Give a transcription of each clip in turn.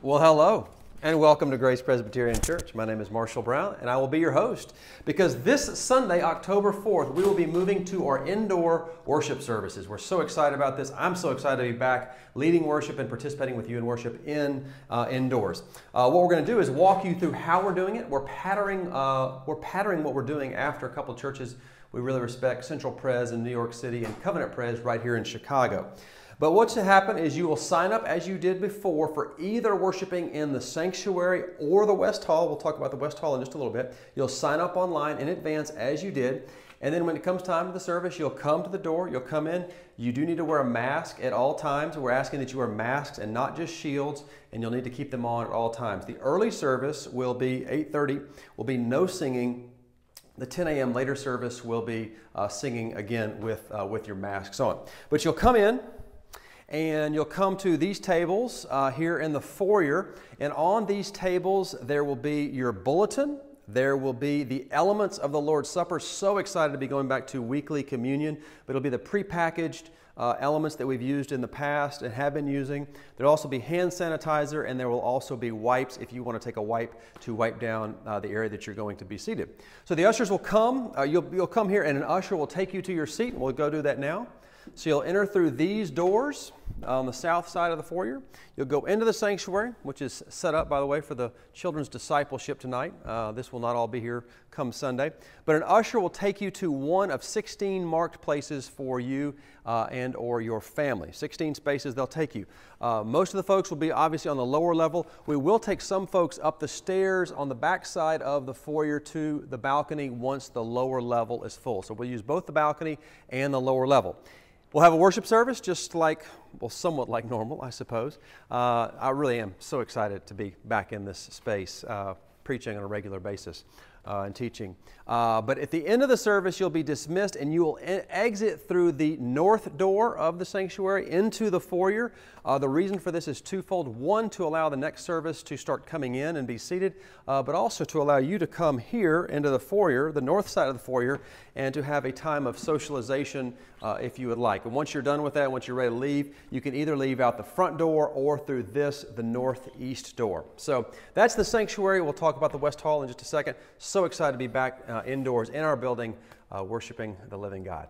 Well, hello, and welcome to Grace Presbyterian Church. My name is Marshall Brown, and I will be your host because this Sunday, October 4th, we will be moving to our indoor worship services. We're so excited about this. I'm so excited to be back leading worship and participating with you in worship indoors. What we're going to do is walk you through how we're doing it. We're patterning what we're doing after a couple churches we really respect, Central Pres in New York City and Covenant Pres right here in Chicago. But what's to happen is you will sign up as you did before for either worshiping in the sanctuary or the West Hall. We'll talk about the West Hall in just a little bit. You'll sign up online in advance as you did. And then when it comes time for the service, you'll come to the door, you'll come in. You do need to wear a mask at all times. We're asking that you wear masks and not just shields, and you'll need to keep them on at all times. The early service will be 8:30, will be no singing. The 10 a.m. later service will be singing again with your masks on. But you'll come in, and you'll come to these tables here in the foyer, and on these tables there will be your bulletin. There will be the elements of the Lord's Supper. So excited to be going back to weekly communion, but it'll be the prepackaged elements that we've used in the past and have been using. There'll also be hand sanitizer, and there will also be wipes if you want to take a wipe to wipe down the area that you're going to be seated. So the ushers will come. You'll come here, and an usher will take you to your seat. We'll go do that now. So you'll enter through these doors on the south side of the foyer. You'll go into the sanctuary, which is set up, by the way, for the children's discipleship tonight. This will not all be here come Sunday. But an usher will take you to one of 16 marked places for you and or your family. 16 spaces they'll take you. Most of the folks will be obviously on the lower level. We will take some folks up the stairs on the back side of the foyer to the balcony once the lower level is full. So we'll use both the balcony and the lower level. We'll have a worship service just like, well, somewhat like normal, I suppose. I really am so excited to be back in this space, preaching on a regular basis and teaching. But at the end of the service, you'll be dismissed, and you will exit through the north door of the sanctuary into the foyer. The reason for this is twofold. One, to allow the next service to start coming in and be seated, but also to allow you to come here into the foyer, the north side of the foyer, and to have a time of socialization if you would like. And once you're done with that, once you're ready to leave, you can either leave out the front door or through the northeast door. So that's the sanctuary. We'll talk about the West Hall in just a second. So excited to be back indoors in our building worshiping the living God.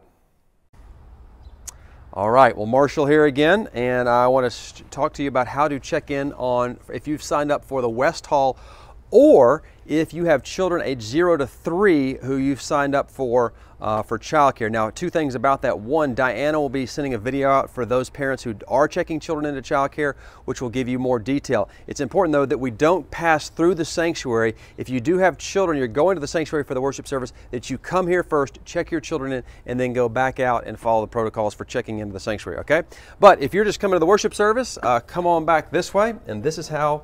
All right, well, Marshall here again, and I want to talk to you about how to check in on if you've signed up for the West Hall, or if you have children age 0 to 3 who you've signed up for childcare. Now, two things about that. One, Diana will be sending a video out for those parents who are checking children into childcare, which will give you more detail. It's important, though, that we don't pass through the sanctuary. If you do have children, you're going to the sanctuary for the worship service, that you come here first, check your children in, and then go back out and follow the protocols for checking into the sanctuary, okay? But if you're just coming to the worship service, come on back this way, and this is how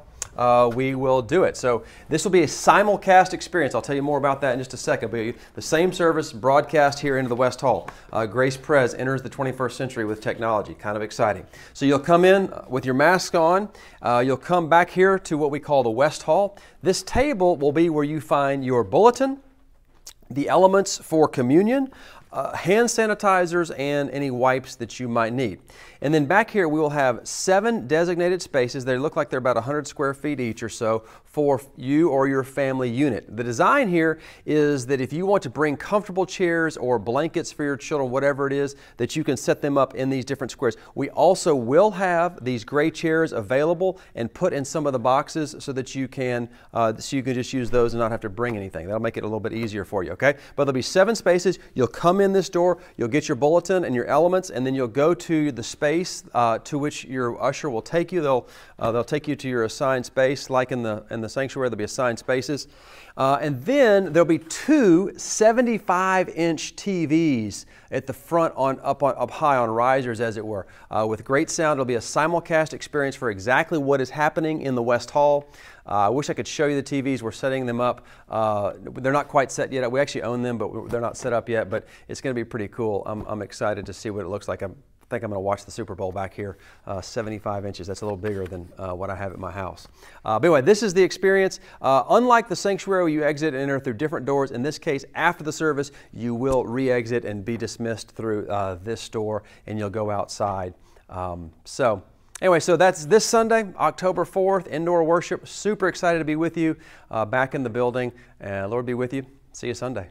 we will do it. So this will be a simulcast experience. I'll tell you more about that in just a second. But the same service broadcast here into the West Hall. Grace Pres enters the 21st century with technology. Kind of exciting. So you'll come in with your mask on. You'll come back here to what we call the West Hall. This table will be where you find your bulletin, the elements for communion, hand sanitizers, and any wipes that you might need. And then back here we will have 7 designated spaces. They look like they're about 100 square feet each or so for you or your family unit. The design here is that if you want to bring comfortable chairs or blankets for your children, whatever it is, that you can set them up in these different squares. We also will have these gray chairs available and put in some of the boxes so that you can just use those and not have to bring anything. That'll make it a little bit easier for you, okay? But there'll be 7 spaces. You'll come in this door, you'll get your bulletin and your elements, and then you'll go to the space to which your usher will take you. They'll take you to your assigned space, like in the sanctuary. There'll be assigned spaces, and then there'll be 2 75-inch TVs at the front up high on risers, as it were, with great sound. It'll be a simulcast experience for exactly what is happening in the West Hall. I wish I could show you the TVs. We're setting them up. They're not quite set yet. We actually own them, but they're not set up yet. But it's going to be pretty cool. I'm excited to see what it looks like. I think I'm going to watch the Super Bowl back here, 75 inches. That's a little bigger than what I have at my house. But anyway, this is the experience. Unlike the sanctuary, where you exit and enter through different doors, in this case, after the service, you will re-exit and be dismissed through this door, and you'll go outside. Anyway, so that's this Sunday, October 4th, indoor worship. Super excited to be with you back in the building. Lord be with you. See you Sunday.